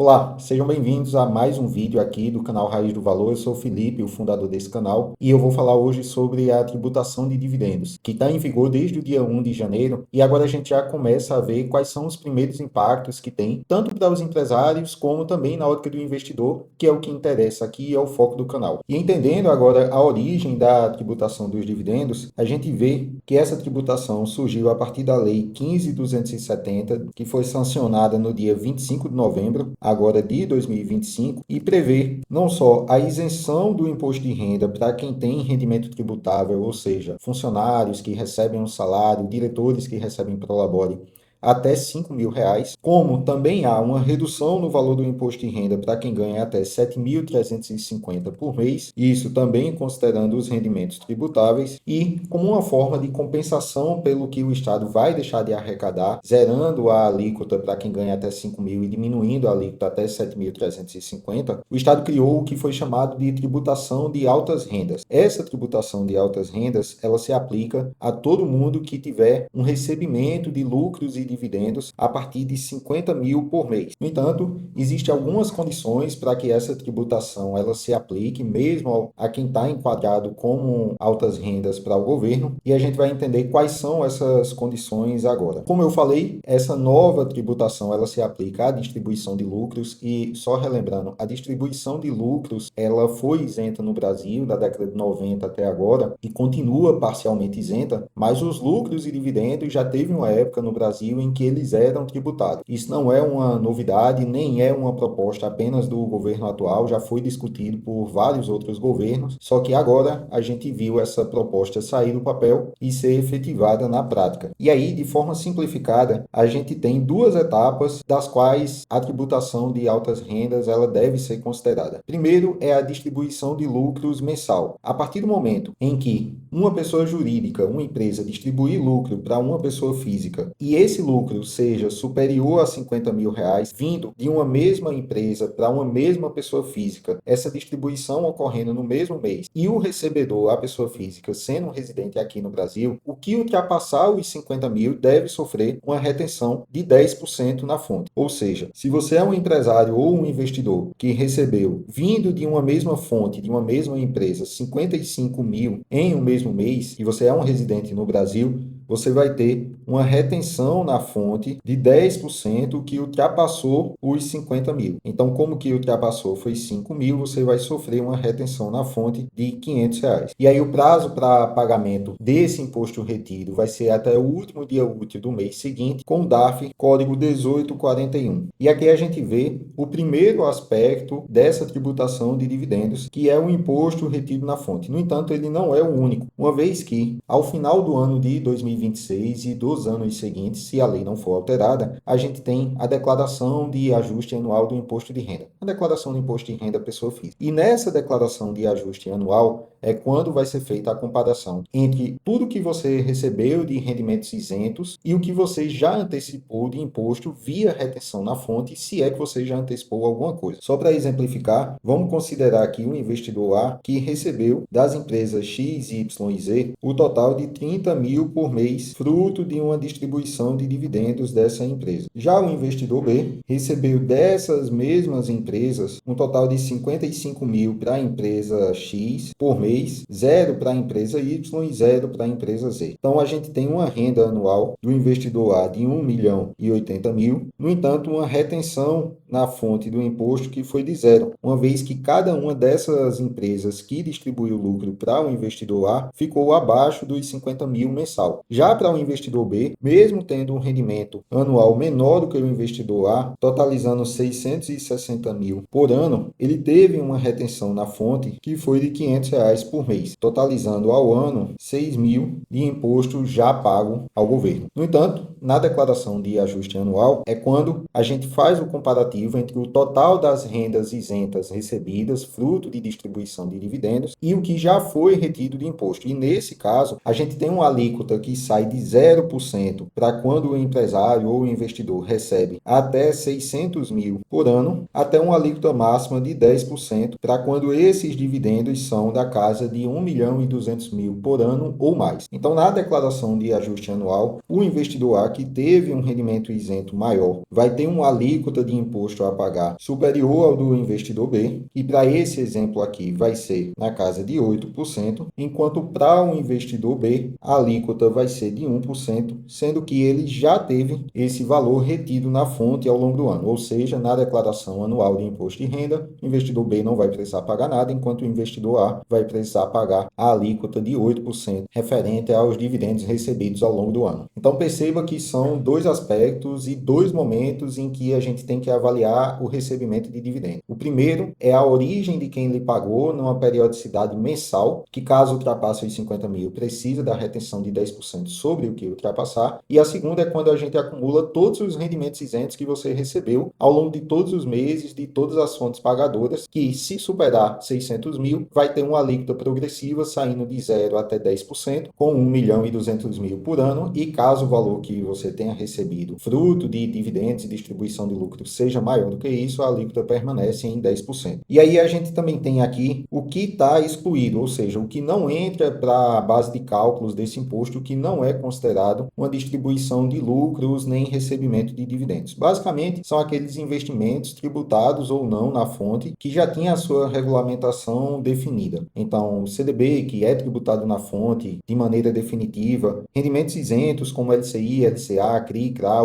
Olá, sejam bem-vindos a mais um vídeo aqui do canal Raiz do Valor. Eu sou o Felipe, o fundador desse canal, e eu vou falar hoje sobre a tributação de dividendos, que está em vigor desde o dia 1 de janeiro, e agora a gente já começa a ver quais são os primeiros impactos que tem, tanto para os empresários, como também na ótica do investidor, que é o que interessa aqui e é o foco do canal. E entendendo agora a origem da tributação dos dividendos, a gente vê que essa tributação surgiu a partir da Lei 15.270, que foi sancionada no dia 25 de novembro, agora de 2025, e prevê não só a isenção do imposto de renda para quem tem rendimento tributável, ou seja, funcionários que recebem um salário, diretores que recebem prolabore, até R$ 5.000, como também há uma redução no valor do imposto de renda para quem ganha até 7.350 por mês, isso também considerando os rendimentos tributáveis, e como uma forma de compensação pelo que o Estado vai deixar de arrecadar, zerando a alíquota para quem ganha até 5.000 e diminuindo a alíquota até 7.350, o Estado criou o que foi chamado de tributação de altas rendas. Essa tributação de altas rendas, ela se aplica a todo mundo que tiver um recebimento de lucros e dividendos a partir de 50 mil por mês. No entanto, existem algumas condições para que essa tributação ela se aplique mesmo a quem está enquadrado como altas rendas para o governo, e a gente vai entender quais são essas condições agora. Como eu falei, essa nova tributação ela se aplica à distribuição de lucros, e só relembrando, a distribuição de lucros ela foi isenta no Brasil da década de 90 até agora e continua parcialmente isenta, mas os lucros e dividendos já teve uma época no Brasil em que eles eram tributados. Isso não é uma novidade, nem é uma proposta apenas do governo atual, já foi discutido por vários outros governos, só que agora a gente viu essa proposta sair do papel e ser efetivada na prática. E aí, de forma simplificada, a gente tem duas etapas das quais a tributação de altas rendas ela deve ser considerada. Primeiro é a distribuição de lucros mensal. A partir do momento em que uma pessoa jurídica, uma empresa, distribuir lucro para uma pessoa física e esse lucro seja superior a 50 mil reais, vindo de uma mesma empresa para uma mesma pessoa física, essa distribuição ocorrendo no mesmo mês, e o recebedor, a pessoa física, sendo um residente aqui no Brasil, o que ultrapassar os 50 mil deve sofrer uma retenção de 10% na fonte. Ou seja, se você é um empresário ou um investidor que recebeu, vindo de uma mesma fonte, de uma mesma empresa, 55 mil em um mesmo mês, e você é um residente no Brasil, você vai ter uma retenção na fonte de 10% que ultrapassou os 50 mil. Então, como que ultrapassou foi 5 mil, você vai sofrer uma retenção na fonte de R$ 500. E aí o prazo para pagamento desse imposto retido vai ser até o último dia útil do mês seguinte, com o DARF código 1841. E aqui a gente vê o primeiro aspecto dessa tributação de dividendos, que é o imposto retido na fonte. No entanto, ele não é o único, uma vez que, ao final do ano de 2026 e dos anos seguintes, se a lei não for alterada, a gente tem a declaração de ajuste anual do imposto de renda, a declaração do imposto de renda pessoa física. E nessa declaração de ajuste anual é quando vai ser feita a comparação entre tudo que você recebeu de rendimentos isentos e o que você já antecipou de imposto via retenção na fonte, se é que você já antecipou alguma coisa. Só para exemplificar, vamos considerar aqui um investidor A que recebeu das empresas X, Y e Z o total de 30 mil por mês, fruto de uma distribuição de dividendos dessa empresa. Já o investidor B recebeu dessas mesmas empresas um total de 55 mil para a empresa X por mês, zero para a empresa Y e zero para a empresa Z. Então a gente tem uma renda anual do investidor A de 1.080.000, no entanto, uma retenção na fonte do imposto que foi de zero, uma vez que cada uma dessas empresas que distribuiu lucro para o investidor A ficou abaixo dos 50 mil mensal. Já para o investidor B, mesmo tendo um rendimento anual menor do que o investidor A, totalizando 660 mil por ano, ele teve uma retenção na fonte que foi de R$ 500 por mês, totalizando ao ano 6 mil de imposto já pago ao governo. No entanto, na declaração de ajuste anual é quando a gente faz o comparativo entre o total das rendas isentas recebidas, fruto de distribuição de dividendos, e o que já foi retido de imposto. E nesse caso, a gente tem uma alíquota que sai de 0% para quando o empresário ou o investidor recebe até 600 mil por ano, até uma alíquota máxima de 10% para quando esses dividendos são da casa de 1.200.000 por ano ou mais. Então, na declaração de ajuste anual, o investidor A que teve um rendimento isento maior vai ter uma alíquota de imposto imposto a pagar superior ao do investidor B, e para esse exemplo aqui vai ser na casa de 8%, enquanto para o investidor B a alíquota vai ser de 1%, sendo que ele já teve esse valor retido na fonte ao longo do ano, ou seja, na declaração anual de imposto de renda, o investidor B não vai precisar pagar nada, enquanto o investidor A vai precisar pagar a alíquota de 8% referente aos dividendos recebidos ao longo do ano. Então perceba que são dois aspectos e dois momentos em que a gente tem que avaliar o recebimento de dividendos. O primeiro é a origem de quem lhe pagou numa periodicidade mensal, que caso ultrapasse os 50 mil, precisa da retenção de 10% sobre o que ultrapassar. E a segunda é quando a gente acumula todos os rendimentos isentos que você recebeu ao longo de todos os meses, de todas as fontes pagadoras, que se superar 600 mil, vai ter uma alíquota progressiva saindo de 0 até 10%, com 1.200.000 por ano, e caso o valor que você tenha recebido fruto de dividendos e distribuição de lucro seja maior do que isso, a alíquota permanece em 10%. E aí a gente também tem aqui o que está excluído, ou seja, o que não entra para a base de cálculos desse imposto, o que não é considerado uma distribuição de lucros nem recebimento de dividendos. Basicamente, são aqueles investimentos tributados ou não na fonte que já tinha a sua regulamentação definida. Então, o CDB, que é tributado na fonte de maneira definitiva, rendimentos isentos como LCI, LCA, CRI, CRA,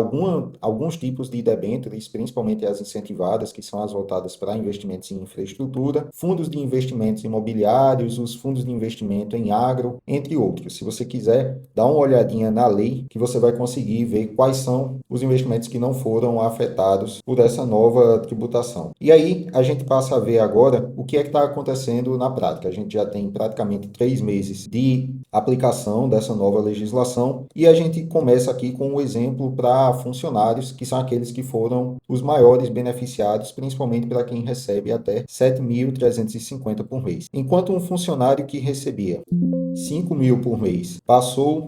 alguns tipos de debêntures, principalmente as incentivadas, que são as voltadas para investimentos em infraestrutura, fundos de investimentos imobiliários, os fundos de investimento em agro, entre outros. Se você quiser, dá uma olhadinha na lei que você vai conseguir ver quais são os investimentos que não foram afetados por essa nova tributação. E aí, a gente passa a ver agora o que é que está acontecendo na prática. A gente já tem praticamente 3 meses de aplicação dessa nova legislação e a gente começa aqui com um exemplo para funcionários, que são aqueles que foram os maiores beneficiados, principalmente para quem recebe até 7.350 por mês. Enquanto um funcionário que recebia 5 mil por mês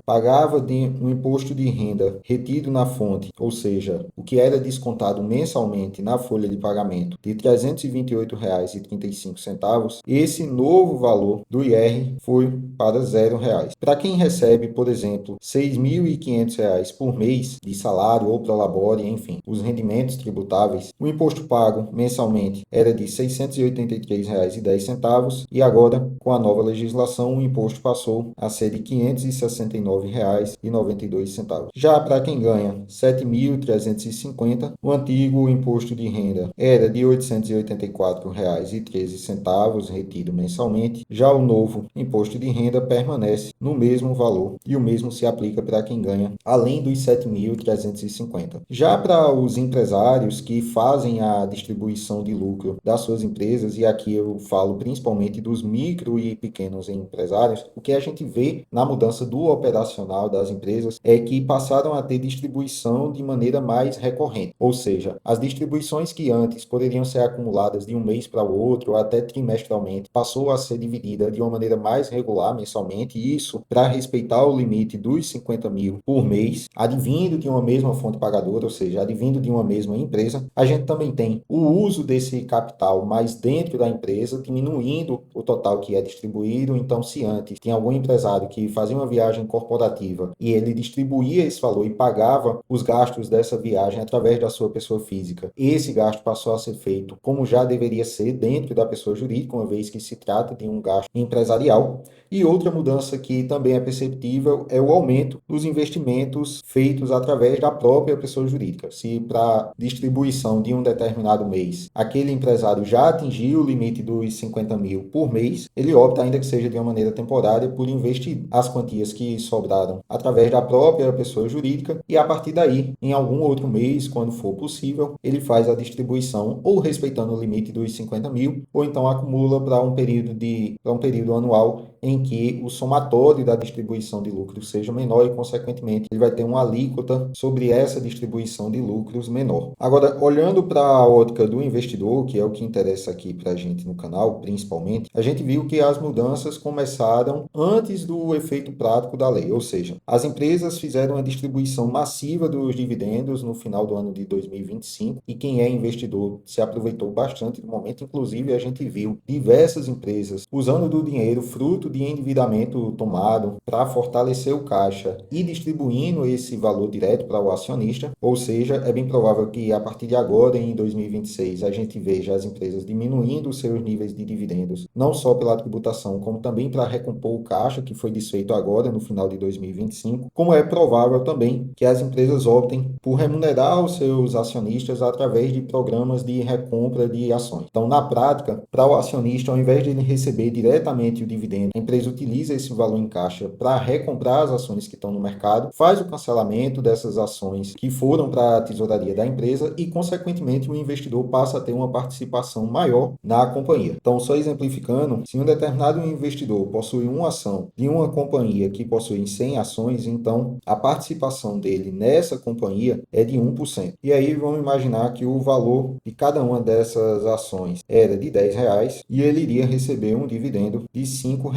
pagava um imposto de renda retido na fonte, ou seja, o que era descontado mensalmente na folha de pagamento de R$ 328,35, esse novo valor do IR foi para R$ 0. Para quem recebe, por exemplo, R$ 6.500 por mês de salário ou prolabore, enfim, os rendimentos tributáveis, o imposto pago mensalmente era de R$ 683,10 e agora, com a nova legislação, o imposto passou a ser de R$ 569,92. Já para quem ganha R$ 7.350, o antigo imposto de renda era de R$ 884,13 retido mensalmente. Já o novo imposto de renda permanece no mesmo valor e o mesmo se aplica para quem ganha além dos 7.350. Já para os empresários que fazem a distribuição de lucro das suas empresas, e aqui eu falo principalmente dos micro e pequenos empresários, o que a gente vê na mudança do operacional das empresas é que passaram a ter distribuição de maneira mais recorrente, ou seja, as distribuições que antes poderiam ser acumuladas de um mês para o outro ou até trimestralmente, passou a ser dividida de uma maneira mais regular mensalmente, e isso para respeitar o limite dos 50 mil por mês, advindo de uma mesma fonte pagadora, ou seja, advindo de uma mesma empresa. A gente também tem o uso desse capital mais dentro da empresa, diminuindo o total que é distribuído. Então, se antes tinha algum empresário que fazia uma viagem corporativa e ele distribuía esse valor e pagava os gastos dessa viagem através da sua pessoa física, esse gasto passou a ser feito como já deveria ser dentro da pessoa jurídica, uma vez que se trata de um gasto empresarial. E outra mudança que também é perceptível é o aumento dos investimentos feitos através da própria pessoa jurídica. Se para distribuição de um determinado mês, aquele empresário já atingiu o limite dos 50 mil por mês, ele opta, ainda que seja de uma maneira temporária, por investir as quantias que sobraram através da própria pessoa jurídica e, a partir daí, em algum outro mês, quando for possível, ele faz a distribuição ou respeitando o limite dos 50 mil, ou então acumula para um período anual em que o somatório da distribuição de lucros seja menor e, consequentemente, ele vai ter uma alíquota sobre essa distribuição de lucros menor. Agora, olhando para a ótica do investidor, que é o que interessa aqui para a gente no canal, principalmente, a gente viu que as mudanças começaram antes do efeito prático da lei, ou seja, as empresas fizeram uma distribuição massiva dos dividendos no final do ano de 2025 e quem é investidor se aproveitou bastante do momento. Inclusive, a gente viu diversas empresas usando do dinheiro fruto de endividamento tomado para fortalecer o caixa e distribuindo esse valor direto para o acionista, ou seja, é bem provável que a partir de agora, em 2026, a gente veja as empresas diminuindo os seus níveis de dividendos, não só pela tributação, como também para recompor o caixa que foi desfeito agora no final de 2025, como é provável também que as empresas optem por remunerar os seus acionistas através de programas de recompra de ações. Então, na prática, para o acionista, ao invés de ele receber diretamente o dividendo, a empresa utiliza esse valor em caixa para recomprar as ações que estão no mercado, faz o cancelamento dessas ações que foram para a tesouraria da empresa e, consequentemente, o investidor passa a ter uma participação maior na companhia. Então, só exemplificando, se um determinado investidor possui uma ação de uma companhia que possui 100 ações, então a participação dele nessa companhia é de 1%. E aí vamos imaginar que o valor de cada uma dessas ações era de R$ 10 e ele iria receber um dividendo de R$ 5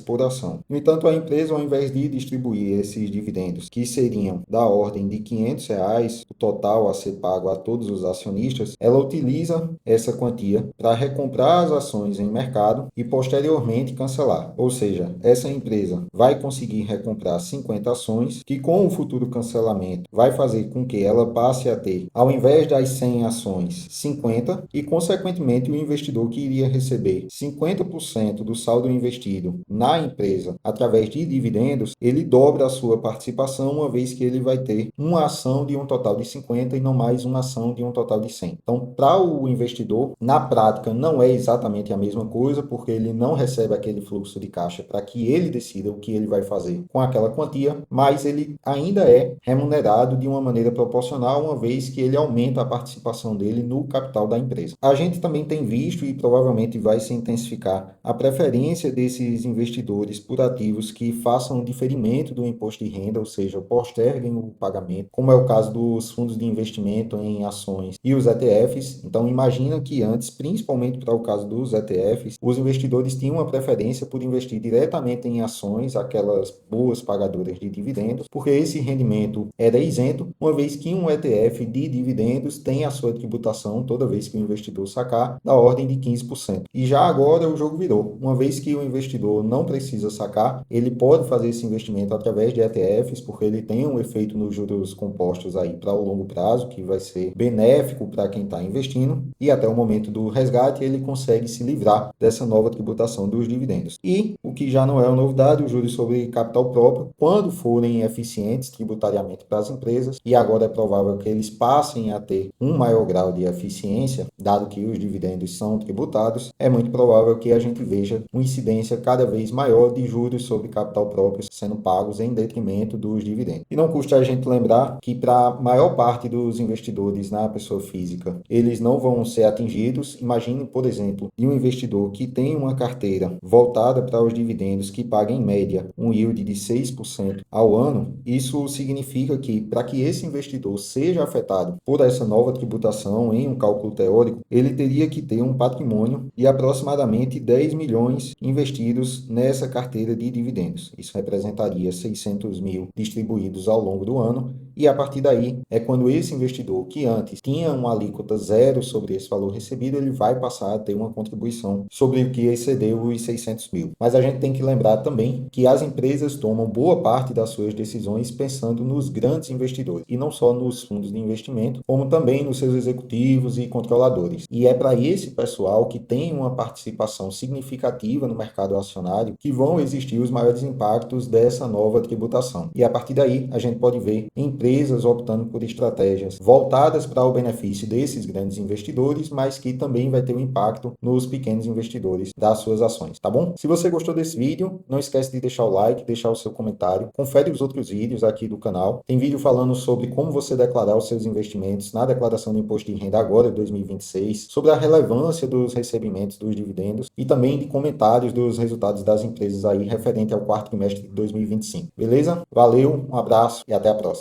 por ação. No entanto, a empresa, ao invés de distribuir esses dividendos, que seriam da ordem de R$ 500, o total a ser pago a todos os acionistas, ela utiliza essa quantia para recomprar as ações em mercado e posteriormente cancelar. Ou seja, essa empresa vai conseguir recomprar 50 ações, que com o futuro cancelamento vai fazer com que ela passe a ter, ao invés das 100 ações, 50, e consequentemente o investidor que iria receber 50% do saldo investido na empresa através de dividendos, ele dobra a sua participação, uma vez que ele vai ter uma ação de um total de 50 e não mais uma ação de um total de 100. Então, para o investidor, na prática, não é exatamente a mesma coisa, porque ele não recebe aquele fluxo de caixa para que ele decida o que ele vai fazer com aquela quantia, mas ele ainda é remunerado de uma maneira proporcional, uma vez que ele aumenta a participação dele no capital da empresa. A gente também tem visto, e provavelmente vai se intensificar, a preferência desses investidores por ativos que façam diferimento do imposto de renda, ou seja, posterguem o pagamento, como é o caso dos fundos de investimento em ações e os ETFs. Então, imagina que antes, principalmente para o caso dos ETFs, os investidores tinham uma preferência por investir diretamente em ações, aquelas boas pagadoras de dividendos, porque esse rendimento era isento, uma vez que um ETF de dividendos tem a sua tributação toda vez que o investidor sacar da ordem de 15%. E já agora o jogo virou. Uma vez que o investidor não precisa sacar, ele pode fazer esse investimento através de ETFs, porque ele tem um efeito nos juros compostos aí para o longo prazo, que vai ser benéfico para quem está investindo, e até o momento do resgate ele consegue se livrar dessa nova tributação dos dividendos. E o que já não é uma novidade, os juros sobre capital próprio, quando forem eficientes tributariamente para as empresas, e agora é provável que eles passem a ter um maior grau de eficiência, dado que os dividendos são tributados, é muito provável que a gente veja uma incidência cada vez maior de juros sobre capital próprio sendo pagos em detrimento dos dividendos. E não custa a gente lembrar que para a maior parte dos investidores na pessoa física, eles não vão ser atingidos. Imagine, por exemplo, de um investidor que tem uma carteira voltada para os dividendos que paga em média um yield de 6% ao ano. Isso significa que para que esse investidor seja afetado por essa nova tributação em um cálculo teórico, ele teria que ter um patrimônio de aproximadamente 10 milhões investidos nessa carteira de dividendos. Isso representaria 600 mil distribuídos ao longo do ano, e a partir daí é quando esse investidor, que antes tinha uma alíquota zero sobre esse valor recebido, ele vai passar a ter uma contribuição sobre o que excedeu os 600 mil. Mas a gente tem que lembrar também que as empresas tomam boa parte das suas decisões pensando nos grandes investidores, e não só nos fundos de investimento, como também nos seus executivos e controladores. E é para esse pessoal que tem uma participação significativa no mercado acionário que vão existir os maiores impactos dessa nova tributação. E a partir daí a gente pode ver empresas optando por estratégias voltadas para o benefício desses grandes investidores, mas que também vai ter um impacto nos pequenos investidores das suas ações, tá bom? Se você gostou desse vídeo, não esquece de deixar o like, deixar o seu comentário, confere os outros vídeos aqui do canal. Tem vídeo falando sobre como você declarar os seus investimentos na declaração do imposto de renda agora, 2026, sobre a relevância dos recebimentos dos dividendos e também de comentários dos resultados das empresas aí referente ao quarto trimestre de 2025. Beleza? Valeu, um abraço e até a próxima.